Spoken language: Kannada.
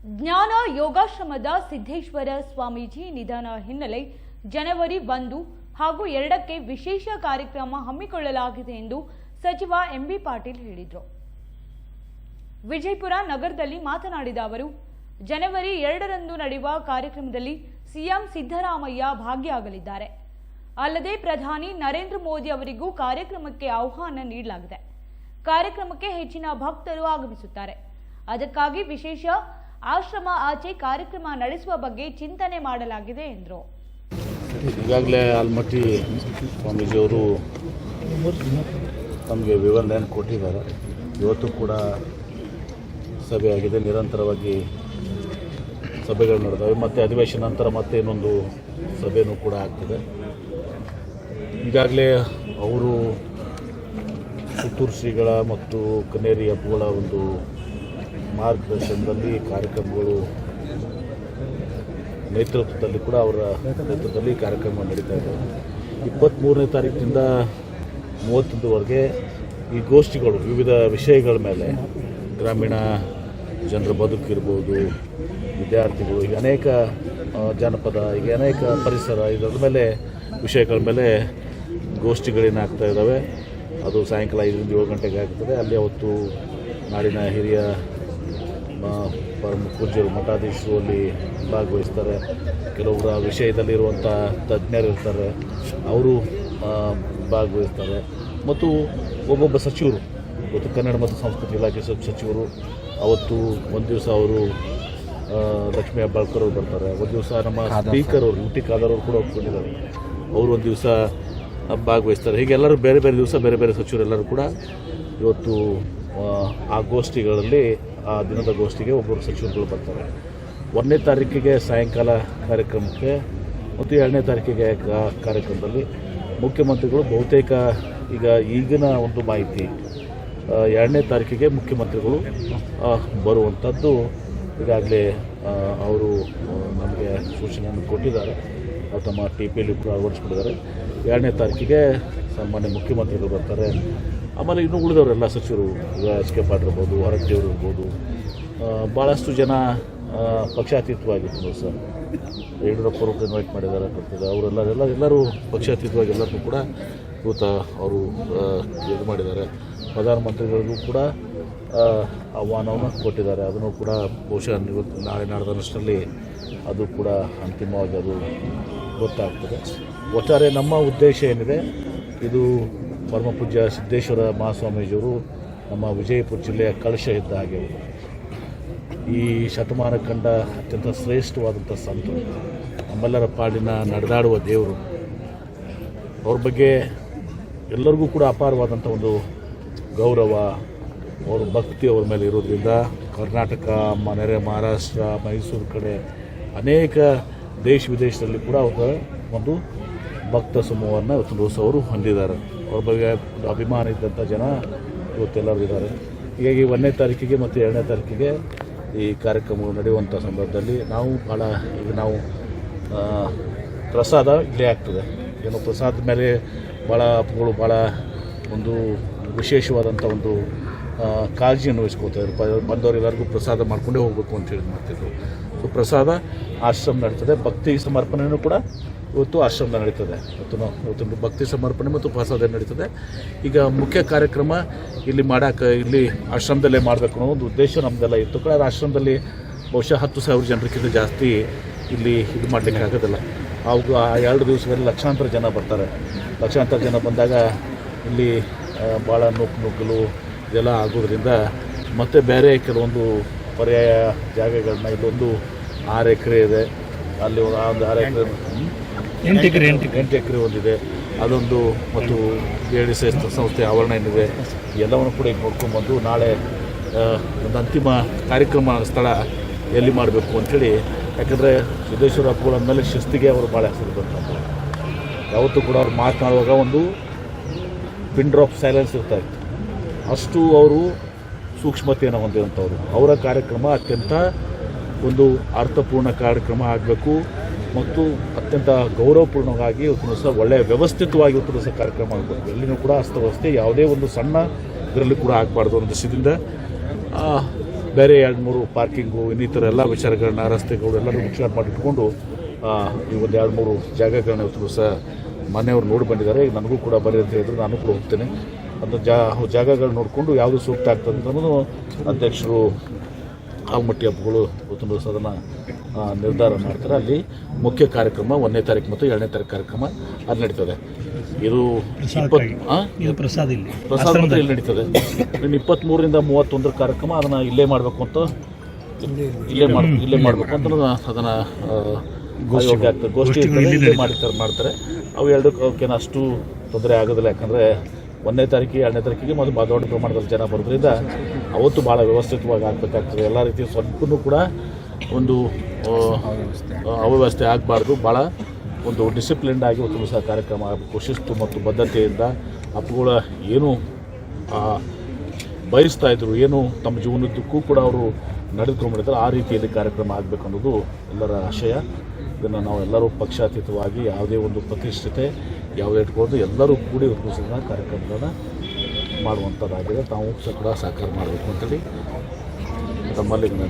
ಜ್ಞಾನ ಯೋಗಾಶ್ರಮದ ಸಿದ್ದೇಶ್ವರ ಸ್ವಾಮೀಜಿ ನಿಧನ ಹಿನ್ನೆಲೆ ಜನವರಿ 1 ಹಾಗೂ 2ಕ್ಕೆ ವಿಶೇಷ ಕಾರ್ಯಕ್ರಮ ಹಮ್ಮಿಕೊಳ್ಳಲಾಗಿದೆ ಎಂದು ಸಚಿವ ಎಂಬಿ ಪಾಟೀಲ್ ಹೇಳಿದರು. ವಿಜಯಪುರ ನಗರದಲ್ಲಿ ಮಾತನಾಡಿದ ಅವರು, ಜನವರಿ 2ರಂದು ನಡೆಯುವ ಕಾರ್ಯಕ್ರಮದಲ್ಲಿ ಸಿಎಂ ಸಿದ್ದರಾಮಯ್ಯ ಭಾಗಿಯಾಗಲಿದ್ದಾರೆ. ಅಲ್ಲದೆ ಪ್ರಧಾನಿ ನರೇಂದ್ರ ಮೋದಿ ಅವರಿಗೂ ಕಾರ್ಯಕ್ರಮಕ್ಕೆ ಆಹ್ವಾನ ನೀಡಲಾಗಿದೆ. ಕಾರ್ಯಕ್ರಮಕ್ಕೆ ಹೆಚ್ಚಿನ ಭಕ್ತರು ಆಗಮಿಸುತ್ತಾರೆ. ಅದಕ್ಕಾಗಿ ವಿಶೇಷ ಆಶ್ರಮ ಆಚೆ ಕಾರ್ಯಕ್ರಮ ನಡೆಸುವ ಬಗ್ಗೆ ಚಿಂತನೆ ಮಾಡಲಾಗಿದೆ ಎಂದರು. ಈಗಾಗಲೇ ಆಲ್ಮಟ್ಟಿ ಸ್ವಾಮೀಜಿಯವರು ನಮಗೆ ವಿವರಣೆಯನ್ನು ಕೊಟ್ಟಿದ್ದಾರೆ. ಇವತ್ತು ಕೂಡ ಸಭೆಯಾಗಿದೆ, ನಿರಂತರವಾಗಿ ಸಭೆಗಳು ನಡೆದವೆ. ಮತ್ತು ಅಧಿವೇಶನ ನಂತರ ಮತ್ತೆ ಇನ್ನೊಂದು ಸಭೆಯೂ ಕೂಡ ಆಗ್ತದೆ. ಈಗಾಗಲೇ ಅವರು ಪುತ್ತೂರು ಶ್ರೀಗಳ ಮತ್ತು ಕನೇರಿ ಅಪ್ಪುಗಳ ಒಂದು ಮಾರ್ಗದರ್ಶನದಲ್ಲಿ ಕಾರ್ಯಕ್ರಮಗಳು ನೇತೃತ್ವದಲ್ಲಿ ಕೂಡ ಅವರ ನೇತೃತ್ವದಲ್ಲಿ ಕಾರ್ಯಕ್ರಮ ನಡೀತಾ ಇದೆ. 23ನೇ ತಾರೀಕಿನಿಂದ 31ವರೆಗೆ ಈ ಗೋಷ್ಠಿಗಳು ವಿವಿಧ ವಿಷಯಗಳ ಮೇಲೆ, ಗ್ರಾಮೀಣ ಜನರ ಬದುಕಿರ್ಬೋದು, ವಿದ್ಯಾರ್ಥಿಗಳು, ಈಗ ಅನೇಕ ಜಾನಪದ, ಈಗ ಅನೇಕ ಪರಿಸರ, ಇದರ ಮೇಲೆ ವಿಷಯಗಳ ಮೇಲೆ ಗೋಷ್ಠಿಗಳೇನಾಗ್ತಾ ಇದ್ದಾವೆ. ಅದು ಸಾಯಂಕಾಲ 5ರಿಂದ 7 ಗಂಟೆಗೆ ಆಗ್ತದೆ. ಅಲ್ಲಿ ಅವತ್ತು ನಾಡಿನ ಹಿರಿಯ ಪರಮ ಪೂಜ್ಯರು ಮಠಾಧೀಶರು ಅಲ್ಲಿ ಭಾಗವಹಿಸ್ತಾರೆ. ಕೆಲವೊಬ್ಬರ ವಿಷಯದಲ್ಲಿರುವಂಥ ತಜ್ಞರಿರ್ತಾರೆ, ಅವರು ಭಾಗವಹಿಸ್ತಾರೆ. ಮತ್ತು ಒಬ್ಬೊಬ್ಬ ಸಚಿವರು, ಇವತ್ತು ಕನ್ನಡ ಮತ್ತು ಸಂಸ್ಕೃತಿ ಇಲಾಖೆ ಸಚಿವರು, ಅವತ್ತು ಒಂದು ದಿವಸ ಅವರು ಲಕ್ಷ್ಮೀ ಹೆಬ್ಬಾಳ್ಕರ್ ಅವರು ಬರ್ತಾರೆ. ಒಂದು ದಿವಸ ನಮ್ಮ ಸ್ಪೀಕರ್ ಅವರು ಯುಟಿ ಖಾದರ್ ಅವರು ಕೂಡ ಒಪ್ಕೊಂಡಿದ್ದಾರೆ, ಅವರು ಒಂದು ದಿವಸ ಭಾಗವಹಿಸ್ತಾರೆ. ಹೀಗೆ ಎಲ್ಲರೂ ಬೇರೆ ಬೇರೆ ದಿವಸ ಬೇರೆ ಬೇರೆ ಸಚಿವರೆಲ್ಲರೂ ಕೂಡ ಇವತ್ತು ಆ ಗೋಷ್ಠಿಗಳಲ್ಲಿ, ಆ ದಿನದ ಗೋಷ್ಠಿಗೆ ಒಬ್ಬರು ಸಚಿವರುಗಳು ಬರ್ತಾರೆ. 1ನೇ ತಾರೀಕಿಗೆ ಸಾಯಂಕಾಲ ಕಾರ್ಯಕ್ರಮಕ್ಕೆ ಮತ್ತು 2ನೇ ತಾರೀಕಿಗೆ ಕಾರ್ಯಕ್ರಮದಲ್ಲಿ ಮುಖ್ಯಮಂತ್ರಿಗಳು ಬಹುತೇಕ ಈಗಿನ ಒಂದು ಮಾಹಿತಿ 2ನೇ ತಾರೀಕಿಗೆ ಮುಖ್ಯಮಂತ್ರಿಗಳು ಬರುವಂಥದ್ದು ಈಗಾಗಲೇ ಅವರು ನಮಗೆ ಸೂಚನೆಯನ್ನು ಕೊಟ್ಟಿದ್ದಾರೆ. ತಮ್ಮ ಟಿಪಿಯಲ್ಲಿ ಕೂಡ ಅಳವಡಿಸ್ಕೊಂಡಿದ್ದಾರೆ. 2ನೇ ತಾರೀಕಿಗೆ ಸಾಮಾನ್ಯ ಮುಖ್ಯಮಂತ್ರಿಗಳು ಬರ್ತಾರೆ. ಆಮೇಲೆ ಇನ್ನೂ ಉಳಿದವರೆಲ್ಲ ಸಚಿವರು, ಈಗ ಎಚ್ ಕೆ ಪಾಟೀಲ್ ಇರ್ಬೋದು, ಹೊರಟ್ಟಿಯವರು ಇರ್ಬೋದು, ಭಾಳಷ್ಟು ಜನ ಪಕ್ಷಾತೀತವಾಗಿರ್ಬೋದು. ಸರ್ ಯಡಿಯೂರಪ್ಪರು ಇನ್ವೈಟ್ ಮಾಡಿದ್ದಾರೆ, ಎಲ್ಲರೂ ಪಕ್ಷಾತೀತವಾಗಿ ಎಲ್ಲರೂ ಕೂಡ ಇವತ್ತು ಅವರು ಇದು ಮಾಡಿದ್ದಾರೆ. ಪ್ರಧಾನಮಂತ್ರಿಗಳಿಗೂ ಕೂಡ ಆಹ್ವಾನವನ್ನು ಕೊಟ್ಟಿದ್ದಾರೆ. ಅದನ್ನು ಕೂಡ ಬಹುಶಃ ನಾಳೆ ನಾಡ್ದಷ್ಟರಲ್ಲಿ ಅದು ಕೂಡ ಅಂತಿಮವಾಗಿ ಅದು ಗೊತ್ತಾಗ್ತದೆ. ಒಟ್ಟಾರೆ ನಮ್ಮ ಉದ್ದೇಶ ಏನಿದೆ, ಇದು ಪರಮ ಪೂಜ್ಯ ಸಿದ್ದೇಶ್ವರ ಮಹಾಸ್ವಾಮೀಜಿಯವರು ನಮ್ಮ ವಿಜಯಪುರ ಜಿಲ್ಲೆಯ ಕಳಶ ಇದ್ದ ಹಾಗೆ, ಈ ಶತಮಾನ ಕಂಡ ಅತ್ಯಂತ ಶ್ರೇಷ್ಠವಾದಂಥ ಸಂತರು, ನಮ್ಮೆಲ್ಲರ ಪಾಡಿನ ನಡೆದಾಡುವ ದೇವರು. ಅವ್ರ ಬಗ್ಗೆ ಎಲ್ಲರಿಗೂ ಕೂಡ ಅಪಾರವಾದಂಥ ಒಂದು ಗೌರವ, ಅವ್ರ ಭಕ್ತಿ ಅವ್ರ ಮೇಲೆ ಇರೋದ್ರಿಂದ ಕರ್ನಾಟಕ, ನೆರೆ ಮಹಾರಾಷ್ಟ್ರ, ಮೈಸೂರು ಕಡೆ ಅನೇಕ ದೇಶ ವಿದೇಶದಲ್ಲಿ ಕೂಡ ಅವರ ಒಂದು ಭಕ್ತ ಸಮೂಹವನ್ನು ಇವತ್ತು ದಿವಸ ಅವರು ಹೊಂದಿದ್ದಾರೆ. ಅವ್ರ ಬಗ್ಗೆ ಅಭಿಮಾನ ಇದ್ದಂಥ ಜನ ಇವತ್ತೆಲ್ಲರೂ ಇದ್ದಾರೆ. ಹೀಗಾಗಿ 1ನೇ ತಾರೀಕಿಗೆ ಮತ್ತು 2ನೇ ತಾರೀಕಿಗೆ ಈ ಕಾರ್ಯಕ್ರಮಗಳು ನಡೆಯುವಂಥ ಸಂದರ್ಭದಲ್ಲಿ ನಾವು ಪ್ರಸಾದ ಇಲ್ಲೇ ಆಗ್ತದೆ. ಏನು ಪ್ರಸಾದದ ಮೇಲೆ ಭಾಳ ಅಪ್ಪುಗಳು ಭಾಳ ಒಂದು ವಿಶೇಷವಾದಂಥ ಒಂದು ಕಾಳಜಿಯನ್ನು ವಹಿಸ್ಕೋತಾರೆ. ಬಂದವರೆಲ್ಲರಿಗೂ ಪ್ರಸಾದ ಮಾಡ್ಕೊಂಡೇ ಹೋಗಬೇಕು ಅಂತೇಳಿ ಮಾಡ್ತಿದ್ರು. ಸೊ ಪ್ರಸಾದ ಆಶ್ರಮ ನಡೀತದೆ. ಭಕ್ತಿ ಸಮರ್ಪಣೆಯೂ ಕೂಡ ಇವತ್ತು ಆಶ್ರಮ ನಡೀತದೆ. ಇವತ್ತು ಭಕ್ತಿ ಸಮರ್ಪಣೆ ಮತ್ತು ಪ್ರಸಾದ ನಡೀತದೆ. ಈಗ ಮುಖ್ಯ ಕಾರ್ಯಕ್ರಮ ಇಲ್ಲಿ ಆಶ್ರಮದಲ್ಲೇ ಮಾಡಬೇಕು ಅನ್ನೋ ಒಂದು ಉದ್ದೇಶ ನಮ್ಮದೆಲ್ಲ ಇತ್ತು. ಕಳೆದ ಆಶ್ರಮದಲ್ಲಿ ಬಹುಶಃ 10,000 ಜನರಿಗಿಂತ ಜಾಸ್ತಿ ಇಲ್ಲಿ ಇದು ಮಾಡಲಿಕ್ಕೆ ಆಗೋದಿಲ್ಲ. ಅವಾಗ ಆ 2 ದಿವಸದಲ್ಲಿ ಲಕ್ಷಾಂತರ ಜನ ಬರ್ತಾರೆ. ಲಕ್ಷಾಂತರ ಜನ ಬಂದಾಗ ಇಲ್ಲಿ ಭಾಳ ನುಗ್ಗಲು ಇದೆಲ್ಲ ಆಗೋದ್ರಿಂದ ಮತ್ತು ಬೇರೆ ಕೆಲವೊಂದು ಪರ್ಯಾಯ ಜಾಗಗಳನ್ನ, ಇಲ್ಲೊಂದು 6 ಎಕರೆ ಇದೆ, ಅಲ್ಲಿ ಒಂದು 6 ಎಕರೆ 8 ಎಕರೆ ಒಂದಿದೆ, ಅದೊಂದು ಮತ್ತು ADS ಸಂಸ್ಥೆ ಆವರಣ ಏನಿದೆ, ಎಲ್ಲವನ್ನು ಕೂಡ ಈಗ ನೋಡ್ಕೊಂಡ್ಬಂದು ನಾಳೆ ಒಂದು ಅಂತಿಮ ಕಾರ್ಯಕ್ರಮ ಸ್ಥಳ ಎಲ್ಲಿ ಮಾಡಬೇಕು ಅಂಥೇಳಿ. ಯಾಕಂದರೆ ಸಿದ್ದೇಶ್ವರ ಅಪ್ಪುಗಳ ಮೇಲೆ ಶಿಸ್ತಿಗೆ ಅವರು ಭಾಳ ಹೆಸರಿದಂಥದ್ದು. ಯಾವತ್ತೂ ಕೂಡ ಅವ್ರು ಮಾತನಾಡುವಾಗ ಒಂದು ಪಿನ್ ಡ್ರಾಪ್ ಸೈಲೆನ್ಸ್ ಇರ್ತಾಯಿತ್ತು. ಅಷ್ಟು ಅವರು ಸೂಕ್ಷ್ಮತೆಯನ್ನು ಹೊಂದಿರುವಂಥವ್ರು. ಅವರ ಕಾರ್ಯಕ್ರಮ ಅತ್ಯಂತ ಒಂದು ಅರ್ಥಪೂರ್ಣ ಕಾರ್ಯಕ್ರಮ ಆಗಬೇಕು ಮತ್ತು ಅತ್ಯಂತ ಗೌರವಪೂರ್ಣವಾಗಿ ಇವತ್ತು ಸಹ ಒಳ್ಳೆಯ ವ್ಯವಸ್ಥಿತವಾಗಿ ಇವತ್ತು ಸಹ ಕಾರ್ಯಕ್ರಮ ಆಗಬೇಕು. ಎಲ್ಲಿನೂ ಕೂಡ ಅಸ್ತವ್ಯವಸ್ಥೆ ಯಾವುದೇ ಒಂದು ಸಣ್ಣ ಇದರಲ್ಲಿ ಕೂಡ ಆಗಬಾರ್ದು ಅನ್ನೋ ದೃಷ್ಟಿಯಿಂದ ಬೇರೆ 2-3 ಪಾರ್ಕಿಂಗು ಇನ್ನಿತರ ಎಲ್ಲ ವಿಚಾರಗಳನ್ನ ರಸ್ತೆಗಳು ಎಲ್ಲರೂ ವಿಚಾರ ಮಾಡಿಟ್ಕೊಂಡು ಈ ಒಂದು 2-3 ಜಾಗಗಳನ್ನ ಇವತ್ತು ಸಹ ಮನೆಯವರು ನೋಡಿ ಬಂದಿದ್ದಾರೆ. ಈಗ ನನಗೂ ಕೂಡ ಬರೀ ಅಂತ ಹೇಳಿದ್ರು, ನಾನು ಕೂಡ ಹೋಗ್ತೇನೆ. ಅದು ಜಾಗಗಳು ನೋಡಿಕೊಂಡು ಯಾವುದು ಸೂಕ್ತ ಆಗ್ತದೆ ಅನ್ನೋದು ಅಧ್ಯಕ್ಷರು ಆಲ್ಮಟ್ಟಿ ಹಬ್ಬಗಳು ಇವತ್ತು ಸದನ ನಿರ್ಧಾರ ಮಾಡ್ತಾರೆ. ಅಲ್ಲಿ ಮುಖ್ಯ ಕಾರ್ಯಕ್ರಮ 1ನೇ ತಾರೀಕು ಮತ್ತು 2ನೇ ತಾರೀಕು ಕಾರ್ಯಕ್ರಮ ಅಲ್ಲಿ ನಡೀತದೆ. ಇದು ಪ್ರಸಾದ ಮಾತ್ರ ಇಲ್ಲಿ ನಡೀತದೆ. ಇನ್ನು 23ರಿಂದ 31 ಕಾರ್ಯಕ್ರಮ ಅದನ್ನು ಇಲ್ಲೇ ಮಾಡಬೇಕು ಅಂತ ಇಲ್ಲೇ ಮಾಡಬೇಕು ಅಂತ ಅದನ್ನು ಗೋಷ್ಠಿ ಇಲ್ಲೇ ಮಾಡ್ತಾರೆ. ಅವು ಅವಕ್ಕೇನು ಅಷ್ಟು ತೊಂದರೆ ಆಗೋದಿಲ್ಲ. ಯಾಕಂದರೆ 1ನೇ ತಾರೀಕಿಗೆ 2ನೇ ತಾರೀಕಿಗೆ ಮತ್ತು ದೊಡ್ಡ ಪ್ರಮಾಣದಲ್ಲಿ ಜನ ಬರೋದ್ರಿಂದ ಅವತ್ತು ಭಾಳ ವ್ಯವಸ್ಥಿತವಾಗಿ ಆಗಬೇಕಾಗ್ತದೆ. ಎಲ್ಲ ರೀತಿಯ ಸ್ವಲ್ಪನೂ ಕೂಡ ಒಂದು ಅವ್ಯವಸ್ಥೆ ಆಗಬಾರ್ದು. ಭಾಳ ಒಂದು ಡಿಸಿಪ್ಲಿನ್ಡ್ ಆಗಿ ಒಂದು ಸಹ ಕಾರ್ಯಕ್ರಮ ಆಗಬೇಕು. ಶಿಸ್ತು ಮತ್ತು ಬದ್ಧತೆಯಿಂದ ಹಬ್ಬಗಳ ಏನು ಬಯಸ್ತಾಯಿದ್ರು, ಏನು ತಮ್ಮ ಜೀವನದಕ್ಕೂ ಕೂಡ ಅವರು ನಡೆದುಕೊಂಡಿದ್ದಾರೆ, ಆ ರೀತಿಯಲ್ಲಿ ಕಾರ್ಯಕ್ರಮ ಆಗಬೇಕು ಅನ್ನೋದು ಎಲ್ಲರ ಆಶಯ. ಇದನ್ನು ನಾವು ಎಲ್ಲರೂ ಪಕ್ಷಾತೀತವಾಗಿ ಯಾವುದೇ ಒಂದು ಪ್ರತಿಷ್ಠಿತೆ ಯಾವುದೇ ಇಟ್ಕೊಂಡು ಎಲ್ಲರೂ ಕೂಡಿ ಸಹ ಕಾರ್ಯಕ್ರಮಗಳನ್ನು ಮಾಡುವಂಥದ್ದಾಗಿದೆ. ತಾವು ಸಹ ಕೂಡ ಸಹಕಾರ ಮಾಡಬೇಕು ಅಂತೇಳಿ ತಮ್ಮಲ್ಲಿ ವಿನಂತಿ.